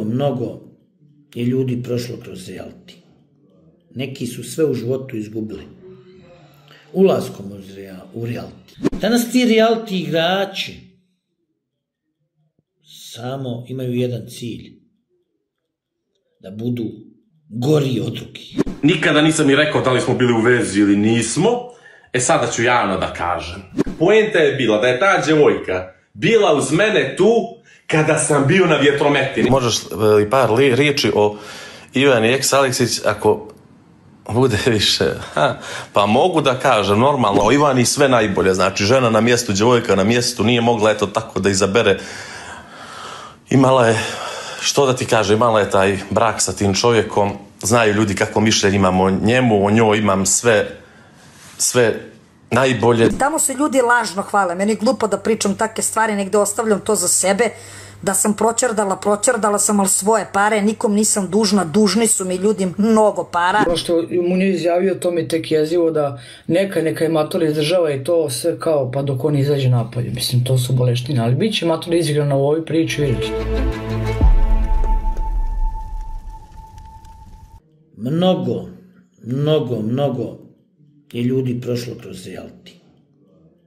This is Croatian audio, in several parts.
Mnogo je ljudi prošlo kroz reality. Neki su sve u životu izgubili. Ulaskom u reality. Danas ti reality igrači samo imaju jedan cilj. Da budu gori od drugih. Nikada nisam ni rekao da li smo bili u vezi ili nismo. Sada ću javno da kažem. Poenta je bila da je ta djevojka bila uz mene tu kada sam bio na vjetrometini. Možeš li par riječi o Ivani Eks Aleksić ako bude više? Pa mogu da kažem, normalno, o Ivani sve najbolje. Znači, žena na mjestu, djevojka na mjestu, nije mogla eto tako da izabere. Imala je, što da ti kaže, imala je taj brak sa tim čovjekom. Znaju ljudi kako mišljenje imam o njemu, o njoj imam sve najbolje. Tamo se ljudi lažno hvale. Meni je glupo da pričam takve stvari, negde ostavljam to za sebe. Da sam proćerdala sam, ali svoje pare, nikom nisam dužna, dužni su mi ljudi mnogo para. Ono što mu nije izjavio, to mi tek jezivo da neka je matura izdržava i to sve kao pa dok on izađe napolje. Mislim, to su boleštine, ali bit će matura izigrana u ovoj priči, vidjet ćete. Mnogo je ljudi prošlo kroz reality.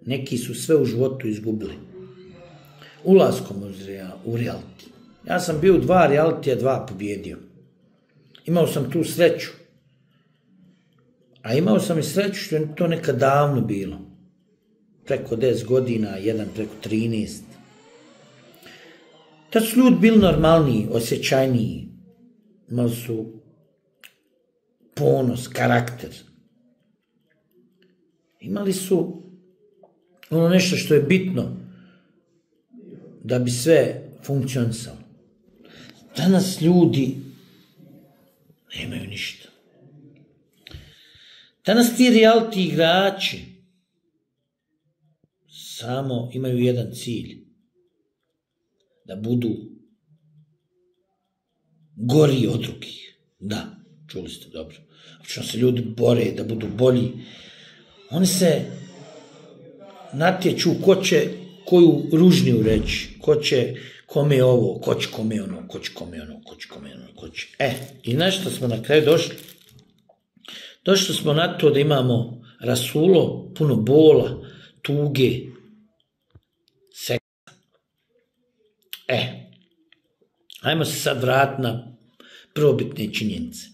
Neki su sve u životu izgubili. Ulaskom u reality. Ja sam bio u 2 realitija, 2 pobjedio. Imao sam tu sreću. A imao sam i sreću što je to nekad davno bilo. Preko 10 godina, jedan preko 13. Tad su ljudi bili normalniji, osjećajniji. Imali su ponos, karakter. Imali su ono nešto što je bitno da bi sve funkcionisalo. Danas ljudi nemaju ništa. Danas ti reality igrači samo imaju jedan cilj. Da budu gori od drugih. Da, čuli ste dobro. Obično se ljudi bore da budu bolji. Oni se natječu ko će koju ružniju reći, ko će kome ovo, ko će kome ono, ko će kome ono, ko će kome ono, ko će. I na što smo na kraju došli? Došli smo na to da imamo rasulo, puno bola, tuge, seksa. Ajmo se sad vratiti na prvobitne činjenice.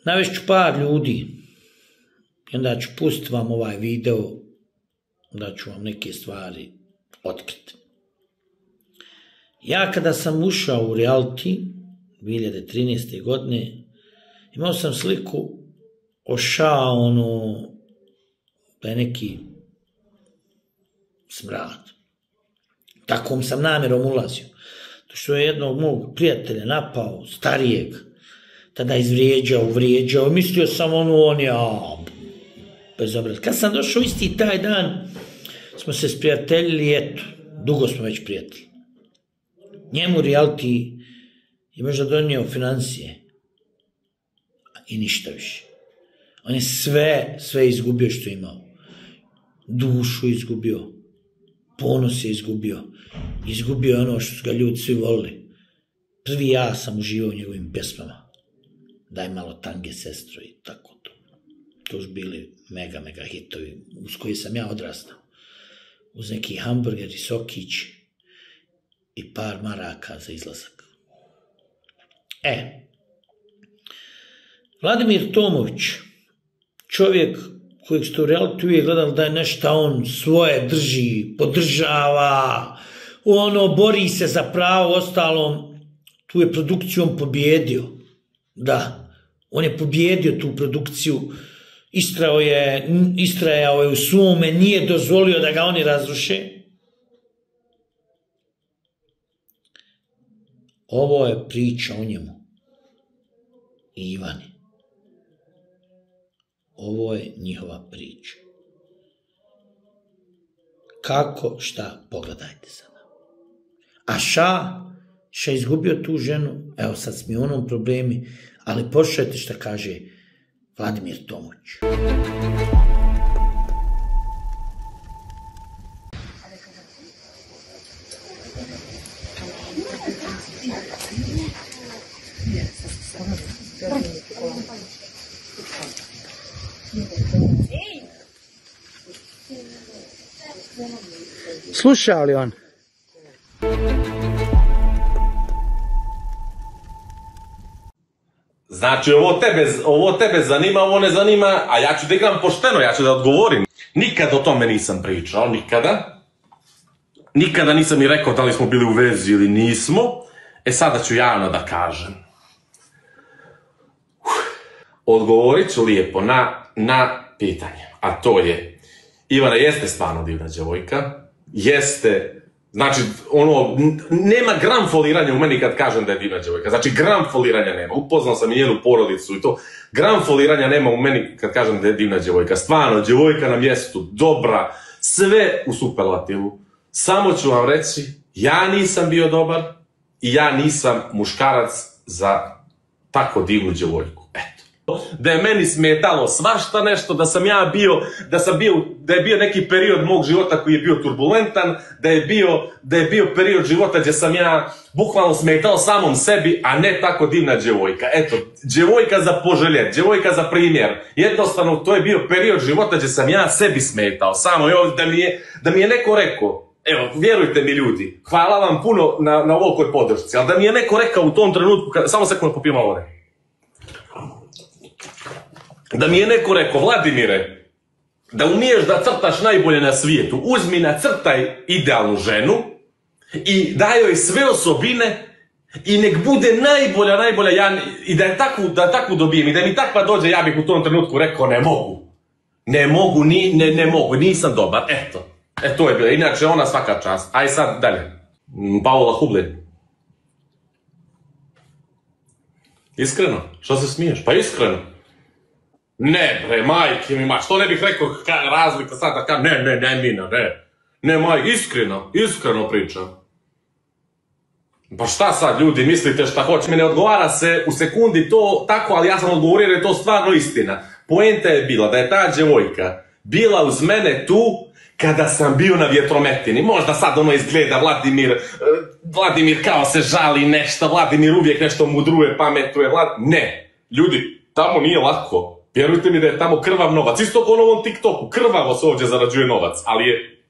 Navešću par ljudi, i onda ću pustiti vam ovaj video, da ću vam neke stvari otkriti. Ja kada sam ušao u reality 2013. godine, imao sam sliku o ono, da je neki smrad. Takvom sam namjerom ulazio. To što je jednog mog prijatelja napao, starijeg, tada izvrijeđao, uvrijeđao, mislio sam on je, bezobraz. Kad sam došao isti taj dan, smo se sprijateljili, eto, dugo smo već prijatelji. Njemu reality je možda donio financije i ništa više. On je sve izgubio što je imao. Dušu izgubio, ponos je izgubio ono što su ga ljudi svi volili. Prvi ja sam uživao u njegovim pjesmama. Daj malo tange, sestro i tako to. To su bili mega hitovi uz koji sam ja odrastao. Uz neki hamburger i sokić i par maraka za izlazak. Vladimir Tomović, čovjek kojeg ste u realitu uvijek gledali da je nešto on svoje drži, podržava, bori se za pravo, ostalom, tu je produkcijom pobjedio. Da, on je pobjedio tu produkciju, istrajao je u svome, nije dozvolio da ga oni razruše. Ovo je priča o njemu i Ivani. Ovo je njihova priča. Kako, šta, pogledajte sada. A Ša izgubio tu ženu, evo sad smo i onom problemi, ali poslušajte šta kaže Vladimir Tomović. Sluša li on? Znači, ovo tebe zanima, ovo ne zanima, a ja ću da igram pošteno, ja ću da odgovorim. Nikad o tome nisam pričao, nikada. Nikada nisam ni rekao da li smo bili u vezi ili nismo. Sada ću javno da kažem. Odgovorit ću lijepo na pitanje, a to je, Ivana, jeste stvarno divna djevojka, jeste, znači, nema gram foliranja u meni kad kažem da je divna djevojka, znači gram foliranja nema, upoznao sam i njenu porodicu i to, gram foliranja nema u meni kad kažem da je divna djevojka, stvarno, djevojka na mjestu, dobra, sve u superlativu, samo ću vam reći, ja nisam bio dobar i ja nisam muškarac za tako divnu djevojku, eto. Da je meni smetalo svašta nešto, da je bio neki period mog života koji je bio turbulentan, da je bio period života gdje sam ja bukvalno smetao samom sebi, a ne tako divna djevojka. Eto, djevojka za poželjet, djevojka za primjer. Jednostavno, to je bio period života gdje sam ja sebi smetao. Samo da mi je neko rekao, evo, vjerujte mi ljudi, hvala vam puno na ovolikoj podršci, ali da mi je neko rekao u tom trenutku, samo sekund popijem malo vode. Da mi je neko rekao, Vladimire, da umiješ da crtaš najbolje na svijetu, uzmi nacrtaj idealnu ženu i daj joj sve osobine i nek bude najbolja, i da takvu dobijem i da mi takva dođe, ja bih u tom trenutku rekao, ne mogu, nisam dobar, eto. To je bilo, inače ona svaka čast. Aj sad dalje. Paula Hublin. Iskreno? Što se smiješ? Pa iskreno. Ne bre, majke mi, što ne bih rekao razlika sad da kažem, ne, Mina, ne. Ne, majke, iskreno pričam. Pa šta sad ljudi, mislite šta hoće? Mi ne odgovara se u sekundi to tako, ali ja sam odgovorio jer je to stvarno istina. Poenta je bila da je ta djevojka bila uz mene tu kada sam bio na vjetrometini. Možda sad ono izgleda Vladimir kao se žali nešto, Vladimir uvijek nešto mudruje, pametuje, ne, ljudi, tamo nije lako. Vjerujte mi da je tamo krvav novac. Isto kao na ovom TikToku, krvavo se ovdje zarađuje novac. Ali je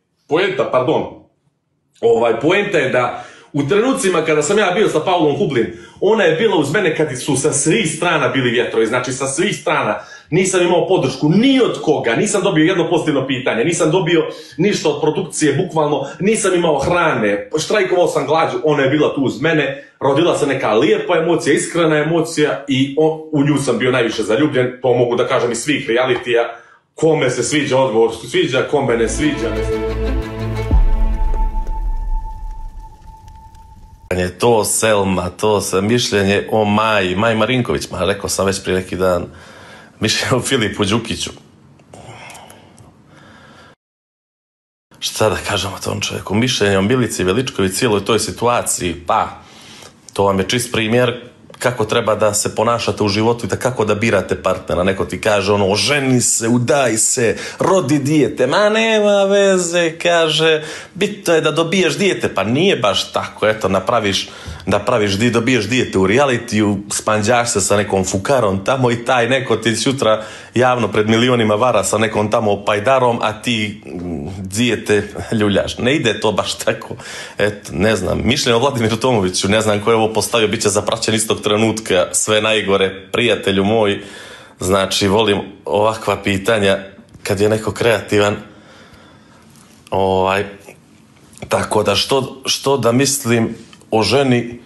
poenta je da u trenucima kada sam ja bio sa Paulom Hublin, ona je bila uz mene kad su sa svih strana bili vjetrovi, znači sa svih strana. Nisam imao podršku ni od koga, nisam dobio jedno pozitivno pitanje, nisam dobio ništa od produkcije, bukvalno, nisam imao hrane, štrajkovao sam glađu, ona je bila tu uz mene, rodila se neka lijepa emocija, iskrena emocija i u nju sam bio najviše zaljubljen, to mogu da kažem iz svih realitija, kome se sviđa odgovor, sviđa, kome ne sviđa, ne sviđa. To Selma, to mišljenje o Maji Marinković, rekao sam već prije neki dan, mišljenje o Filipu Đukiću. Šta da kažem o tom čovjeku? Mišljenje o Milici Veličković cijeloj toj situaciji, pa, to vam je čist primjer kako treba da se ponašate u životu i da kako da birate partnera. Neko ti kaže oženi se, udaj se, rodi dijete, ma nema veze, kaže, bitno je da dobiješ dijete, pa nije baš tako, eto, dobiješ dijete u realitiju, spanđaš se sa nekom fukarom tamo i taj neko ti sutra javno pred milionima vara sa nekom tamo pajdarom, a ti dijete ljuljaš. Ne ide to baš tako. Eto, ne znam. Mišljenje o Vladimiru Tomoviću, ne znam ko je ovo postavio, bit će zapraćen istog trenutka, sve najgore, prijatelju moj. Znači, volim ovakva pitanja kad je neko kreativan. Tako da, što da mislim o ženi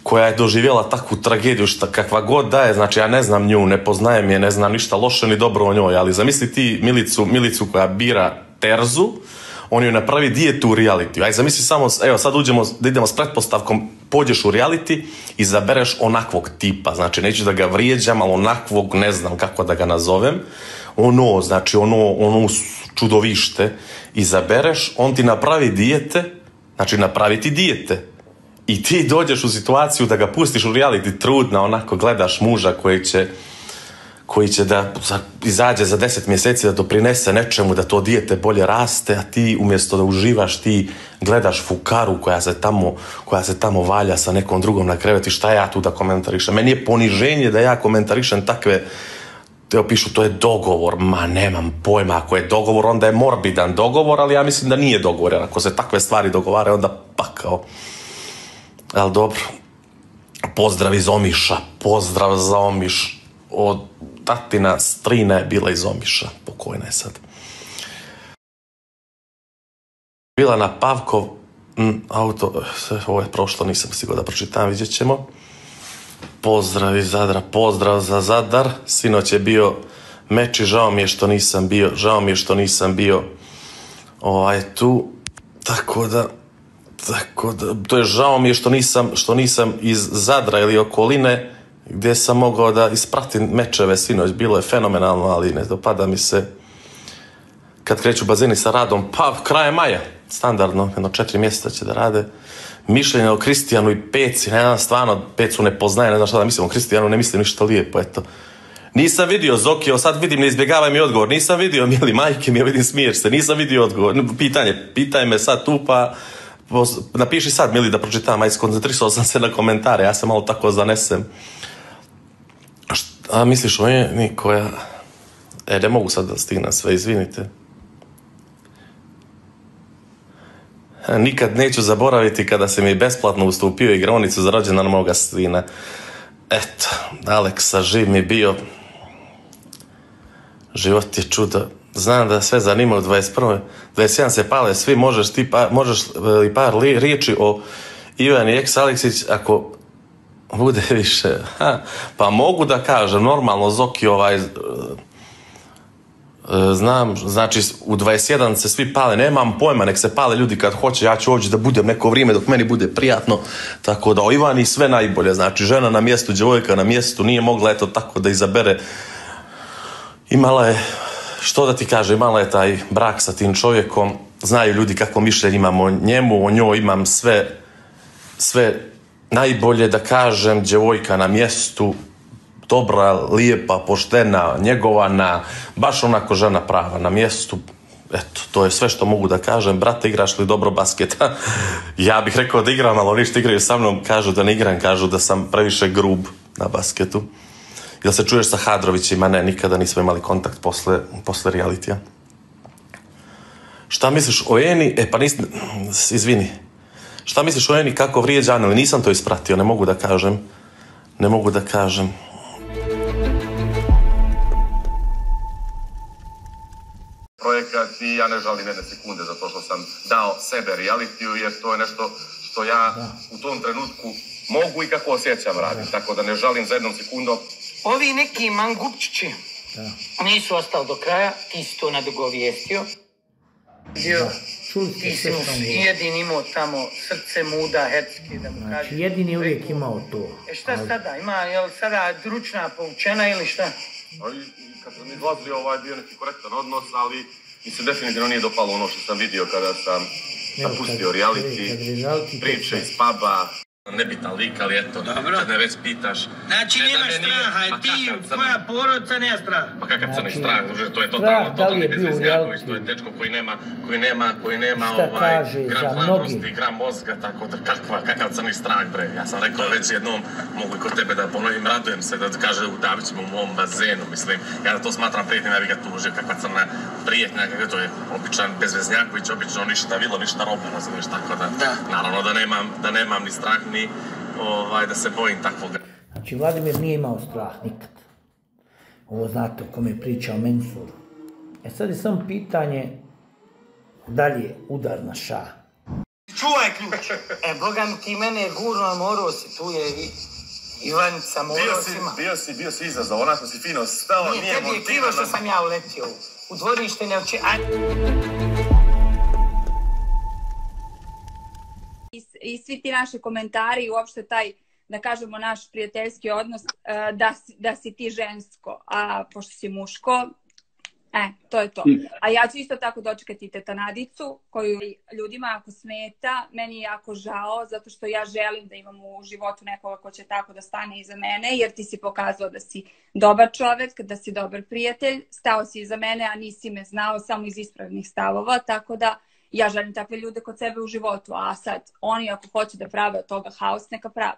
koja je doživjela takvu tragediju, kakva god da je, znači ja ne znam nju, ne poznajem je, ne znam ništa loše ni dobro o njoj, ali zamisli ti Milicu koja bira Terzu, on joj napravi dijetu u realitiju. Aj zamisli samo, evo sad idemo s pretpostavkom, pođeš u reality, izabereš onakvog tipa, znači neću da ga vrijeđam, ali onakvog, ne znam kako da ga nazovem, znači ono čudovište, izabereš, on ti napravi dijete, znači napravi ti dijete. I ti dođeš u situaciju da ga pustiš u reality, trudna, onako gledaš muža koji će da izađe za 10 mjeseci da doprinese nečemu, da to dijete bolje raste, a ti umjesto da uživaš, ti gledaš fukaru koja se tamo valja sa nekom drugom na kreveti, šta ja tu da komentarišem? Meni je poniženje da ja komentarišem takve, evo pišu, to je dogovor, ma nemam pojma, ako je dogovor, onda je morbidan dogovor, ali ja mislim da nije dogovor, jer ako se takve stvari dogovare, onda pakao. Ali dobro, pozdrav iz Omiša, pozdrav za Omiš, od tatina strina je bila iz Omiša, pokojna je sad. Bila na Pavkov auto, ovo je prošlo, nisam siguran da pročitam, vidjet ćemo. Pozdrav iz Zadra, pozdrav za Zadar, sinoć je bio meč i žao mi je što nisam bio tu, tako da, to je žao mi je što nisam iz Zadra ili okoline, gdje sam mogao da ispratim mečeve sinoć, bilo je fenomenalno, ali ne dopada mi se kad kreću bazeni sa radom, pa kraje maja, standardno, jedno 4 mjeseca će da rade. Mišljenje o Kristijanu i Peci, ne, stvarno, Pecu ne poznaje, ne znam šta da mislim o Kristijanu, ne mislim ništa lijepo, eto. Nisam vidio, Zokio, sad vidim, ne izbjegavaj mi odgovor, nisam vidio, mili majke mi, ja vidim, smiješ se, nisam vidio odgovor, pitaj me sad tu, pa napiši sad, mili, da pročitam, aj skoncentrisao sam se na komentare, ja se malo tako zanesem. A misliš o njeni koja... ne mogu sad da stignem sve, izvinite. Nikad neću zaboraviti kada si mi besplatno ustupio igraonicu za rođendan moga sina. Eto, Aleksa, živ mi bio. Život je čudo. Znam da sve zanima u 21. 21 se pale svi, možeš li par riječi o Ivani X Aleksić ako bude više. Pa mogu da kažem, normalno Zoki znam, znači u 21 se svi pale, nemam pojma, nek se pale ljudi kad hoće, ja ću ovdje da budem neko vrijeme dok meni bude prijatno, tako da o Ivani sve najbolje, znači žena na mjestu, djevojka na mjestu, nije mogla eto tako da izabere, imala je, što da ti kaže, imala je taj brak sa tim čovjekom, znaju ljudi kako mišljenje imam o njemu, o njoj imam sve najbolje, da kažem, djevojka na mjestu, dobra, lijepa, poštena, njegovana, baš onako žena prava na mjestu. Eto, to je sve što mogu da kažem. Brate, igraš li dobro basketa? Ja bih rekao da igram, ali oni što igraju sa mnom kažu da ne igram, kažu da sam previše grub na basketu. Jel se čuješ sa Hadrovićima? Ne, nikada nismo imali kontakt posle realitija. Šta misliš o Eni? Pa izvini. Šta misliš o Eni kako vrijeđa Aneli? Nisam to ispratio, ne mogu da kažem. Projekat i ja ne žalim jedne sekunde za to što sam dao sebe realitiju, jer to je nešto što ja u tom trenutku mogu i kako osjećam raditi, tako da ne žalim za jednom sekundom. Ovi neki mangupčići nisu ostali do kraja, ti si to nadogovijestio. Ti si jedin imao tamo srce muda, hercke, da mu kažeš. Znači, jedini uvijek imao to. Šta sada? Ima, je li sada ručna poučena ili šta? Kad sam izlazio, bio neki korektan odnos, ali mi se definitivno nije dopalo ono što sam vidio kada sam napustio reality, priče iz puba. Nebitan lik, ali eto, kad me već pitaš... Znači nemaš straha, ti, tvoja porodica nema straha. Pa kakav crni strah, to je totalni bezveznjaković, to je dečko koji nema gram hrabrosti, gram mozga, tako da kakav crni strah, bre. Ja sam rekao već jednom, mogu i kod tebe da ponovim, radujem se da kaže udavit ćemo u mom bazenu, mislim. Ja da to smatram prijetnim, ja bih ga tužio, kakva crna prijetnja, to je običan bezveznjaković, obično ništa vilo, ništa roba, razumiješ, tako da, naravno da nemam ni strah, da se bojim takvoga. Znači, Vladimir nije imao strah nikad. Ovo znate o kome je pričao Mensur. Sad je samo pitanje da li je udar na šah. Čuvaj ključ. Boga mi ti mene gurno, morao si, tu je Ivanica, morao si ima. Bio si izazov, onako si fino stao, nije montirano. Tebi je krivo što sam ja uletio. U dvorište ne oči... I svi ti naši komentari i uopšte taj, da kažemo, naš prijateljski odnos, da si ti žensko, a pošto si muško, To je to. A ja ću isto tako dočekati teta Nadicu, koju ljudima ako smeta, meni je jako žao, zato što ja želim da imam u životu nekoga ko će tako da stane iza mene, jer ti si pokazao da si dobar čovek, da si dobar prijatelj, stao si iza mene, a nisi me znao samo iz ispravnih stavova, tako da ja želim takve ljude kod sebe u životu, a sad oni ako hoće da prave od toga haos, neka prave.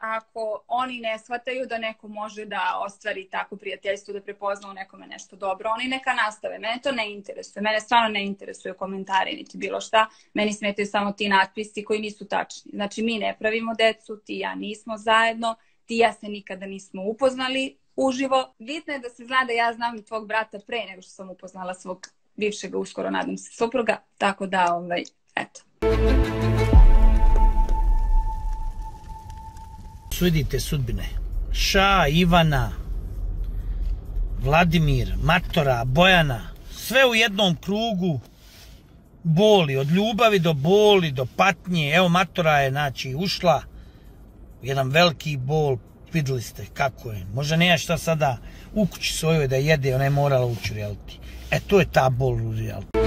Ako oni ne shvataju da neko može da ostvari tako prijateljstvo, da prepozna u nekome nešto dobro, oni neka nastave. Mene to ne interesuje. Mene stvarno ne interesuje komentari niti bilo šta. Meni smetaju samo ti natpisi koji nisu tačni. Znači, mi ne pravimo decu, ti i ja nismo zajedno, ti i ja se nikada nismo upoznali uživo. Bitno je da se zna da ja znam tvog brata pre nego što sam upoznala svog bivšeg, uskoro nadam se, supruga. Tako da, eto. Sudite sudbine. Ša, Ivana, Vladimir, Matora, Bojana, sve u jednom krugu boli, od ljubavi do boli, do patnje. Evo, Matora je, znači, ušla u jedan veliki bol, vidjeli ste kako je. Možda nema šta sada u kući svojoj da jede, ona je morala ući u reality. To je ta bol u reality.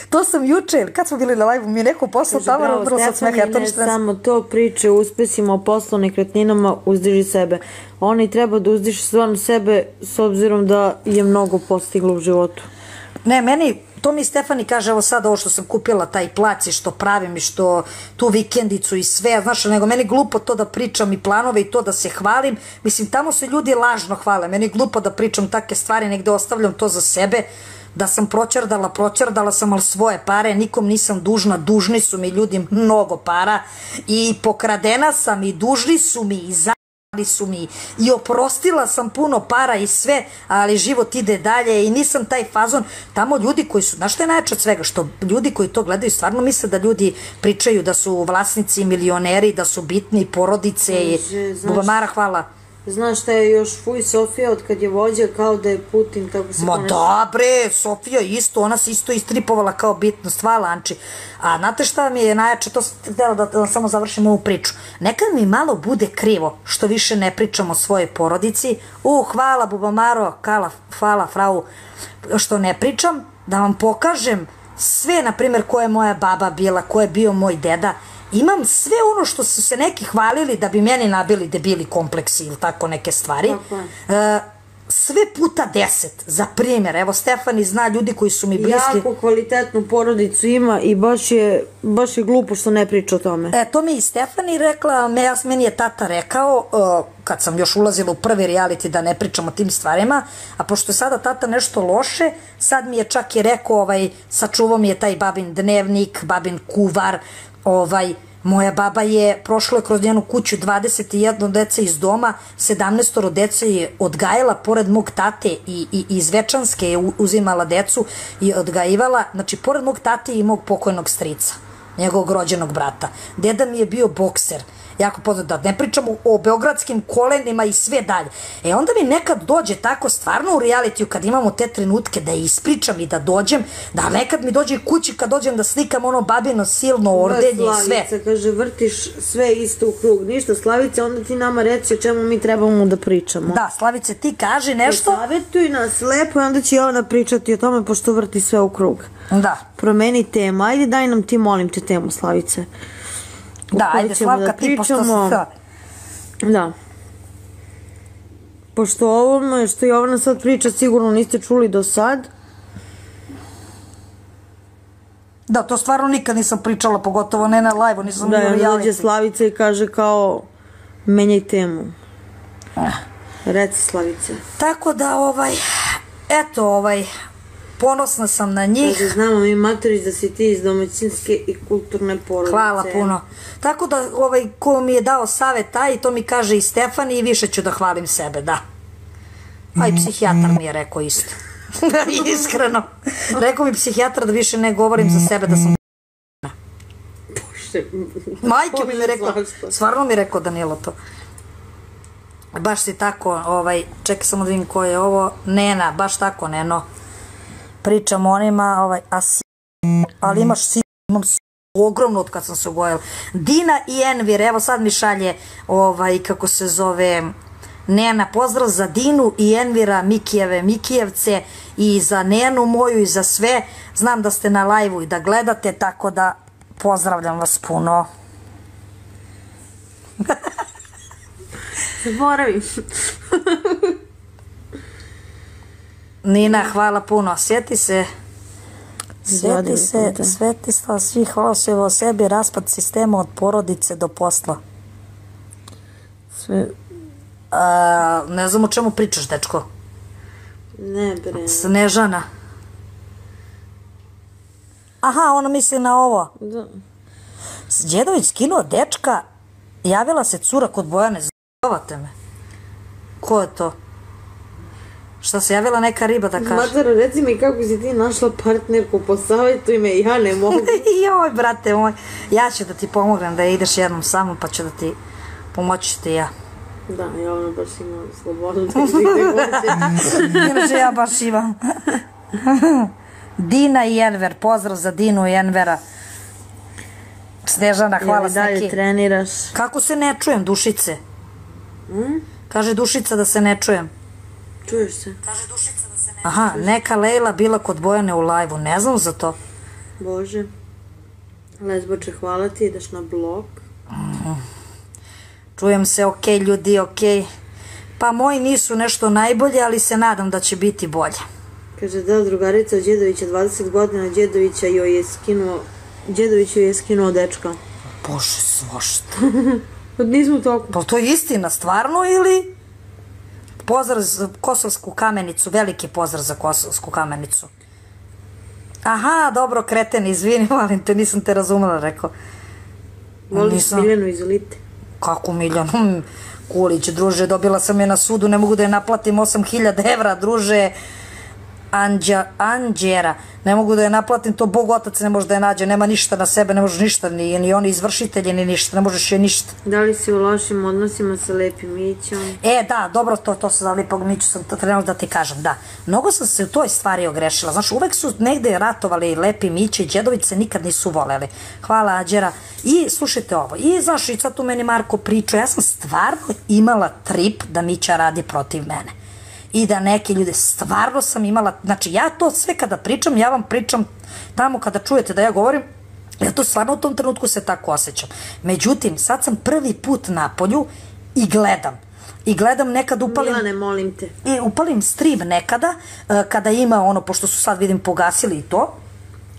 To sam juče, kad smo bili na live-u, mi je neko poslao Tamaru, vrlo sad smeha. Ne samo to, priče o uspesima, o poslu, nekretninama, uzdiži sebe. Ona i treba da uzdiši stvarno sebe, s obzirom da je mnogo postigla u životu. Ne, meni, to mi Stefani kaže, evo sad ovo što sam kupila, taj plac i što pravim i što tu vikendicu i sve, znaš, nego meni glupo to da pričam i planove i to da se hvalim. Mislim, tamo se ljudi lažno hvale, meni glupo da pričam takve stvari, negde ostavljam to za sebe. Da sam proćerdala sam, ali svoje pare, nikom nisam dužna, dužni su mi ljudi mnogo para i pokradena sam i dužni su mi i zapali su mi i oprostila sam puno para i sve, ali život ide dalje i nisam taj fazon. Tamo ljudi koji su, znaš što je najjače od svega, što ljudi koji to gledaju stvarno misle da ljudi pričaju da su vlasnici, milioneri, da su bitni, porodice i Bubamara, hvala. Znaš šta je još fuj Sofija od kad je vođa kao da je Putin, tako se poneša. Ma da bre, Sofija isto, ona se isto istripovala kao bitnost, hvala Anči. A znate šta mi je najjače, to sam htjela da samo završim ovu priču. Nekad mi malo bude krivo što više ne pričam o svojoj porodici. Hvala Bubamaro, hvala frau što ne pričam, da vam pokažem sve, na primjer, ko je moja baba bila, ko je bio moj deda. Imam sve ono što su se neki hvalili da bi meni nabili debili kompleksi ili tako neke stvari. Sve puta 10, za primjer. Evo, Stefani zna ljudi koji su mi bliski. Jako kvalitetnu porodicu ima i baš je glupo što ne priča o tome. To mi i Stefani rekla, meni je tata rekao, kad sam još ulazila u prvi reality, da ne pričam o tim stvarima, a pošto je sada tata nešto loše, sad mi je čak i rekao, sačuvao mi je taj babin dnevnik, babin kuvar, moja baba je prošla kroz njenu kuću 21 dece iz doma, 17 dece je odgajala pored mog tate i iz Večanske je uzimala decu i odgajivala, znači pored mog tate i mog pokojnog strica, njegovog rođenog brata. Deda mi je bio bokser, jako poznat, da ne pričamo o beogradskim kolenima i sve dalje. Onda mi nekad dođe tako stvarno u realitiju kad imamo te trenutke da ispričam i da dođem, da nekad mi dođe kući kad dođem da slikam ono babino silno ordenje i sve. Slavica, kaže, vrtiš sve isto u krug, ništa Slavice, onda ti nama reci o čemu mi trebamo da pričamo. Da, Slavice, ti kaži nešto. Savjetuj nas lepo i onda će Jovana pričati o tome pošto vrti sve u krug. Da. Promeni temu, ajde daj nam ti, molim te, temu, Slavice. Da, ajde Slavka, ti pošto si sad. Da. Pošto ovo što Jovana sad priča sigurno niste čuli do sad. Da, to stvarno nikad nisam pričala, pogotovo ne na live-u, nisam bio reality. Da, dođe Slavica i kaže kao, menjaj temu. Reci Slavice. Tako da, eto, ponosna sam na njih. Kaže, znamo mi Matorić da si ti iz domaćinske i kulturne porodice. Hvala puno. Tako da, ko mi je dao savjet taj, to mi kaže i Stefani i više ću da hvalim sebe, da. A i psihijatar mi je rekao isto. Iskreno. Rekao mi psihijatar da više ne govorim za sebe da sam majke mi je rekao, stvarno mi je rekao Danilo to. Baš si tako, čekaj samo da vidim ko je ovo, Nena, baš tako, Neno. Pričam o onima, ali imaš imam ogromno od kad sam se ugojila. Dina i Envir, evo sad mi šalje, kako se zove, Nena, pozdrav za Dinu i Envira Mikijevce i za Nenu moju i za sve. Znam da ste na live-u i da gledate, tako da pozdravljam vas puno. Zaboravim. Nina, hvala puno. Sjeti se Svetislav svih hlasova o sebi, raspad sistema od porodice do posla. Sve. Ne znam o čemu pričaš, dečko. Ne bre. Snežana. Aha, ona misli na ovo. Da. Đedović skinuo dečka, javila se cura kod Bojane, zovate me. Ko je to? Šta se javila neka riba da kaže? Matara, reci mi kako si ti našla partnerku, posavjetuj me, ja ne mogu. Joj, brate moj, ja ću da ti pomognem da ideš jednom sa mnom, pa ću da ti pomoći ti ja. Da, ja ono baš imam slobodu. Inače ja baš imam. Dina i Enver, pozdrav za Dinu i Envera. Snežana, hvala Sneki. Dalje treniraš. Kako se ne čujem, Dušice? Kaže Dušica da se ne čujem. Čuješ se? Aha, neka Lejla bila kod Bojane u live-u, ne znam za to. Bože. Lesboče, hvala ti, ideš na blog. Čujem se, okej, ljudi, okej. Pa moji nisu nešto najbolje, ali se nadam da će biti bolje. Kaže da, drugarica od Đedovića, 20 godina, Đedović joj je skinuo dečka. Bože, svašta. Nismo toliko. Pa to je istina, stvarno ili? Pozdrav za Kosovsku Kamenicu, veliki pozdrav za Kosovsku Kamenicu. Aha, dobro, kreten, izvini, malim te, nisam te razumela, rekao. Voliš Miljanu iz Elite? Kako Miljanu? Kulić, druže, dobila sam je na sudu, ne mogu da je naplatim 8.000 evra, druže. Anđera, ne mogu da je naplatim, to Bog otac ne može da je nađe, nema ništa na sebe, ne možeš ništa, ni oni izvršitelji, ni ništa, ne možeš je ništa. Da li si u lošim odnosima sa Lepim Mićom? Da, dobro, to se za Lepog Miću sam trenutno da ti kažem, da. Mnogo sam se u toj stvari ogrešila, znaš, uvek su negde ratovali Lepi Miće i Đedović se nikad nisu voleli. Hvala, Anđera. I slušajte ovo, i znaš, i sad tu meni Marko priča, ja sam stvarno imala trip da Mića radi protiv mene. I da neke ljude, stvarno sam imala, znači ja to sve kada pričam, ja vam pričam tamo kada čujete da ja govorim, ja to stvarno u tom trenutku se tako osjećam. Međutim, sad sam prvi put na polju i gledam nekad upalim... Milane, molim te. Upalim stream nekada, kada ima ono, pošto su sad vidim pogasili i to,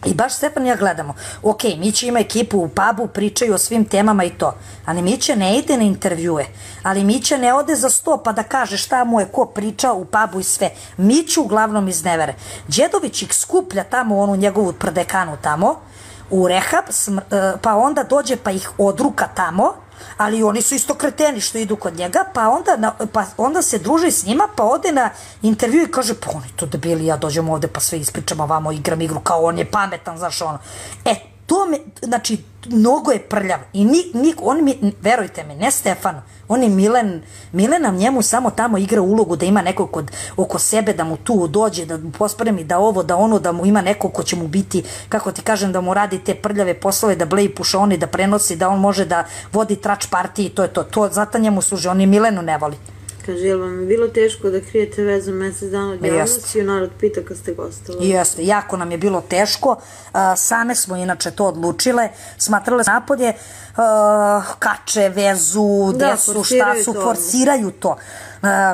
i baš Stefan i ja gledamo. Ok, Mića ima ekipu u pubu, pričaju o svim temama i to. Ali Mića ne ide na intervjue. Ali Mića ne ode za sto pa da kaže šta mu je ko pričao u pubu i sve. Miću uglavnom iznevere. Đedović ih skuplja tamo, onu njegovu prdekanu tamo, u rehab, pa onda dođe pa ih odruka tamo, ali oni su isto kreteni što idu kod njega, pa onda se druži s njima, pa ode na intervju i kaže, pa oni to debili, ja dođem ovde pa sve ispričam, a vamo igram igru kao on je pametan, znaš ono. To me, znači, mnogo je prljav i on mi, verujte mi, ne Stefan, on je Milena njemu samo tamo igra ulogu da ima nekog oko sebe, da mu tu dođe, da mu pospremi, da ovo, da ono, da mu ima nekog ko će mu biti, kako ti kažem, da mu radi te prljave poslove, da bleji pušoni, da prenosi, da on može da vodi trač partiji, to je to zato njemu služi, on i Milenu ne voli. Kaže, je li vam je bilo teško da krijete vezu mesec dana od javnosti i narod pita kad ste gostovali? Jeste, jako nam je bilo teško, same smo inače to odlučile, smatrale napolje, kače, vezu, desu, šta su, forsiraju to.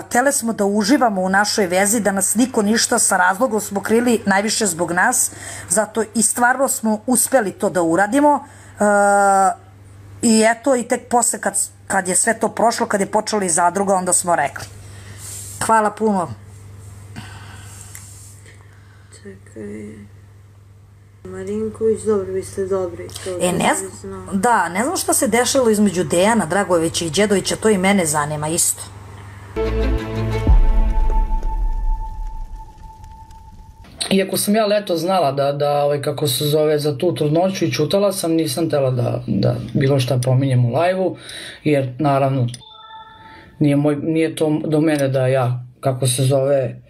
Htele smo da uživamo u našoj vezi, da nas niko ništa, sa razlogom smo krili najviše zbog nas, zato i stvarno smo uspeli to da uradimo i eto, i tek posle kad je sve to prošlo, kad je počela i zadruga, onda smo rekli. Hvala puno. Čekaj... Marinković, dobro, vi ste dobri. Ne znam šta se dešalo između Dejana Dragojevića i Đedovića, to i mene zanima isto. Iako sam ja leto znala da kako se zove, za tu trudnoću i čutala sam, nisam tela da bilo šta pominjem u live-u, jer naravno nije to do mene da ja, kako se zove,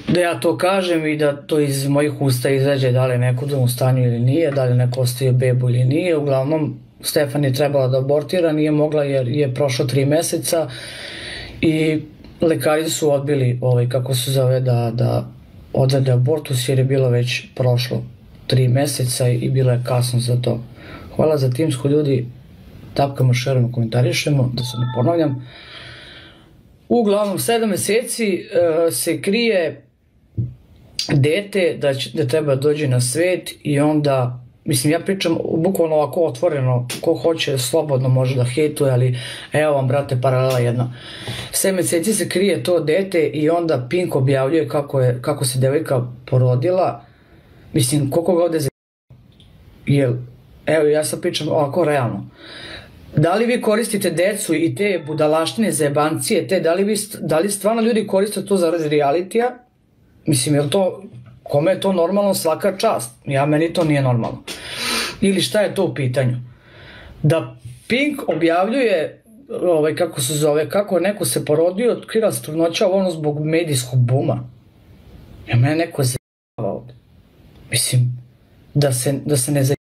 da ja to kažem i da to iz mojih usta izađe da li je neko u stanju ili nije, da li neko ostaje bebu ili nije. Uglavnom, Stefan je trebala da abortira, nije mogla jer je prošlo 3 meseca I lekari su odbili, kako se zove, da odvede abortus jer je bilo već prošlo 3 meseca i bilo je kasno za to. Hvala za timsko, ljudi, tapkamo, šeramo, komentarišemo, da se ne ponavljam. Uglavnom, 7 meseci se krije dete da treba dođe na svet i onda, mislim, ja pričam bukvalno ovako otvoreno, ko hoće slobodno može da hejtuje, ali evo vam, brate, paralela jedna. 7 meseci se krije to dete i onda Pink objavljuje kako se devojka porodila. Mislim, koliko ga ovde jer, evo, ja sad pričam ovako realno. Da li vi koristite decu i te budalaštine za jebancije, da li stvarno ljudi koriste to zaradi realitija? Mislim, je li to, kome je to normalno, svaka čast? Meni to nije normalno. Ili šta je to u pitanju? Da Pink objavljuje, kako se zove, kako neko se porodio, otkriva se trudnoća ono zbog medijskog buma. Mene neko zajebava ovde. Mislim, da se ne zajebava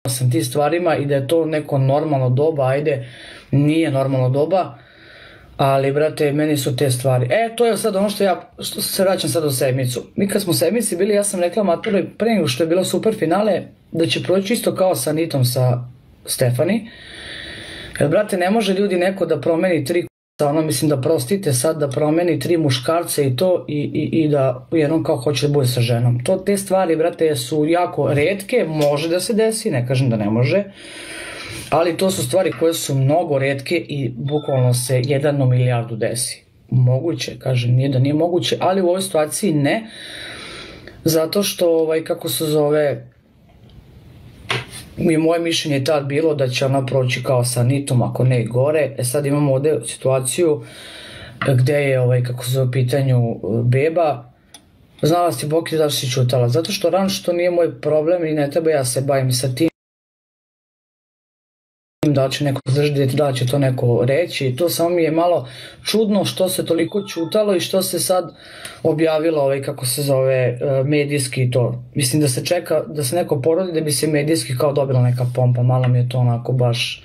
sam ti stvarima i da je to neko normalno doba, ajde, nije normalno doba, ali, brate, meni su te stvari. To je sad ono što se vraćam sad u sedmicu. Mi kad smo u sedmici bili, ja sam rekla maturi, pre nego što je bilo super finale, da će proći isto kao sa Anitom, sa Stefani. Jer, brate, ne može ljudi neko da promeni 3 mislim da prostite sad, da promeni 3 muškarce i to i da jednom kao hoće da bude sa ženom. Te stvari, brate, su jako retke, može da se desi, ne kažem da ne može, ali to su stvari koje su mnogo retke i bukvalno se 1 na milijardu desi. Moguće, kažem, nije da nije moguće, ali u ovoj situaciji ne, zato što, kako se zove, i moje mišljenje je tad bilo da će ona proći kao sa Anitom, ako ne i gore. Sad imamo ovde situaciju gde je, kako se zove, pitanju beba. Znala si, Boki, zašto si čutala? Zato što ranč to nije moj problem i ne treba ja se bavim sa tim. Da li će neko zadržati, da li će to neko reći. To samo mi je malo čudno što se toliko čutalo i što se sad objavilo, kako se zove, medijski i to. Mislim da se čeka da se neko porodi da bi se medijski kao dobila neka pompa. Malo mi je to onako baš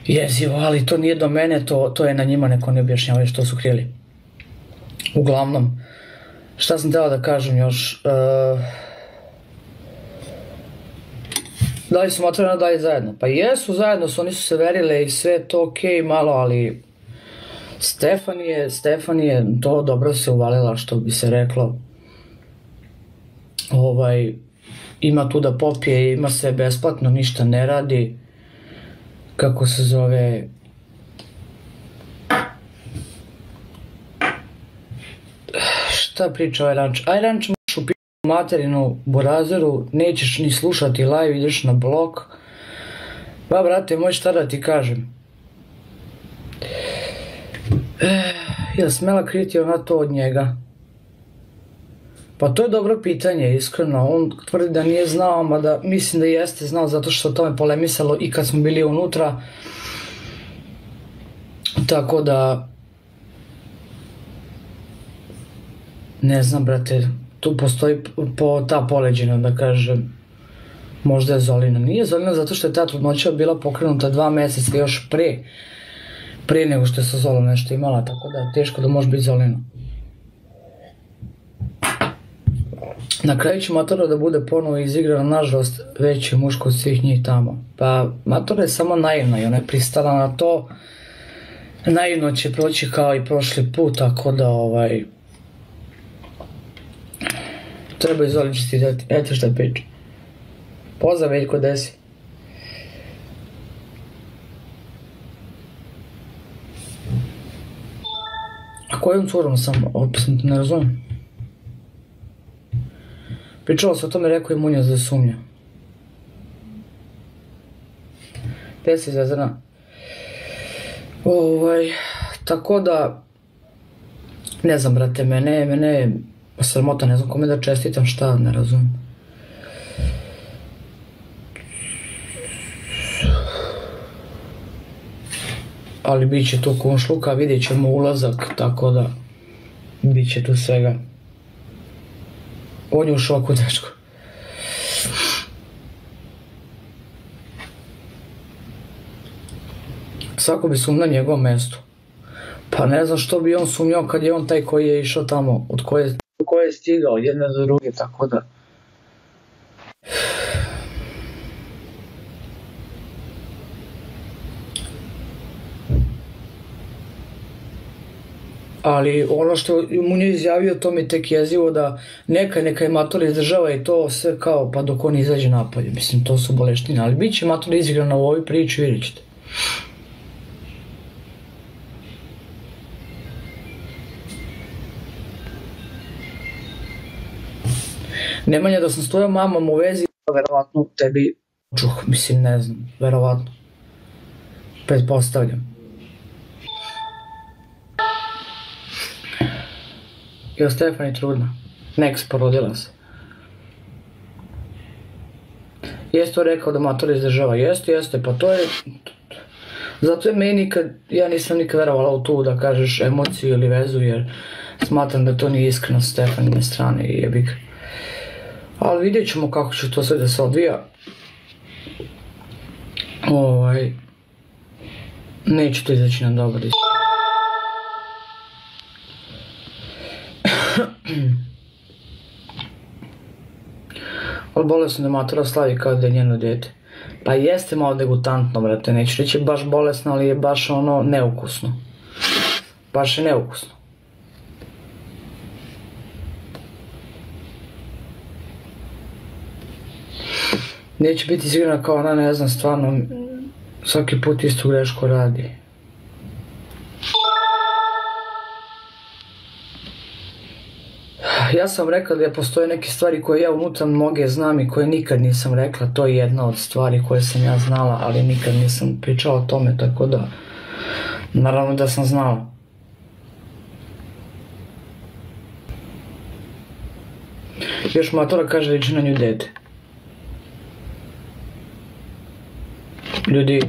jezivo, ali to nije do mene, to je na njima, neko ne objašnjavaju što su krili. Uglavnom, šta sam htela da kažem još? Da li su maturana dalje zajedno? Pa jesu zajedno, oni su se verile i sve to okej malo, ali Stefanije to dobro se uvalila, što bi se reklo. Ima tu da popije, ima sve besplatno, ništa ne radi. Kako se zove... Šta priča Ajranč? Ajranč možeš upiti materinu Borazeru, nećeš ni slušati live, ideš na blog. Ba, brate moj, šta da ti kažem? Jel smela kriti ona to od njega? Pa to je dobro pitanje, iskreno. On tvrdi da nije znao, mada mislim da jeste znao, zato što o tome polemisalo i kad smo bili unutra. Tako da... Ne znam, brate, tu postoji ta poleđina, da kažem, možda je Zolina. Nije Zolina zato što je ta trudnoća bila pokrenuta 2 meseca još pre nego što je sa Zolom nešto imala, tako da je teško da može biti Zolina. Na kraju će Matora da bude ponovo izigrana, nažalost, već je muško od svih njih tamo. Pa Matora je samo naivna i ona je pristala na to. Naivno će proći kao i prošli put, tako da treba Zoli čestitati. Eto šta priča. Pozdrav, Veljko, desi. A kojom curom sam? Ne razumijem. Pričalo se o tome, rekao je Munja za sumnja. Gde si, Zvezdana? Tako da, ne znam, brate, mene je sramota, ne znam kome da čestitam, šta, ne razumijem. Ali bit će tu kunšluka, vidjet ćemo ulazak, tako da bit će tu svega. On je u šoku, dečko. Svako bi sumnjao na njegovom mestu. Pa ne znam što bi on sumnjao kad je on taj koji je išao tamo, od koje je stigao jedne do druge, tako da... Ali ono što mu nije izjavio, to mi tek jezivo da neka je matura izdržava i to sve kao pa dok on izađe napolje. Mislim, to su boleštine, ali bit će matura izigrana u ovoj priči, vidjet ćete. Nemanja, da sam s tvojom mamom u vezi, verovatno tebi čuh, mislim, ne znam, verovatno. Pretpostavljam. Jel Stefani trudna? Next, porodila se. Jeste to rekao da matura izdržava? Jeste, pa to je... Zato je meni ja nisam nikad verovala u tu da kažeš emociju ili vezu, jer smatram da to nije iskreno s Stefanine strane i jebik. Ali vidjet ćemo kako će to sve da se odvija. Neće to izaći na dobar ishod. Ali bolesno da matura slavi kao da je njeno dete. Pa jeste malo degutantno, brate, neću reći baš bolesno, ali je baš ono neukusno. Baš je neukusno. Neće biti sigurno kao ona, ne znam, stvarno, svaki put istu grešku radi. Ja sam rekla da postoje neke stvari koje ja unutra mnoge znam i koje nikad nisam rekla, to je jedna od stvari koje sam ja znala, ali nikad nisam pričala o tome, tako da, naravno da sam znala. Još matura kaže liči na nju dete. Ljudi,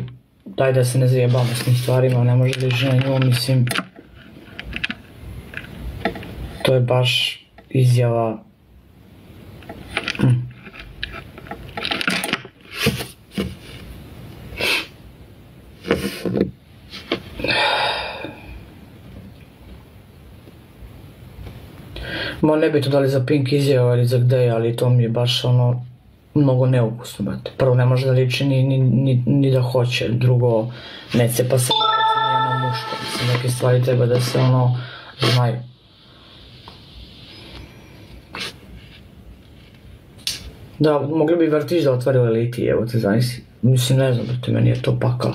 daj da se ne zajebamo s tim stvarima, ne može liči na nju, mislim, to je baš izjava. Ma ne bi to dali za Pink izjava ili za gde, ali to mi je baš ono mnogo neukusno, brate. Prvo ne može da liči ni da hoće, drugo ne cepa se na muško, mislim, neke stvari treba da se ono znaju. Da, mogli bi vrtić da otvore u Eliti, evo te zavisi. Mislim, ne znam, brate, meni je to pakao.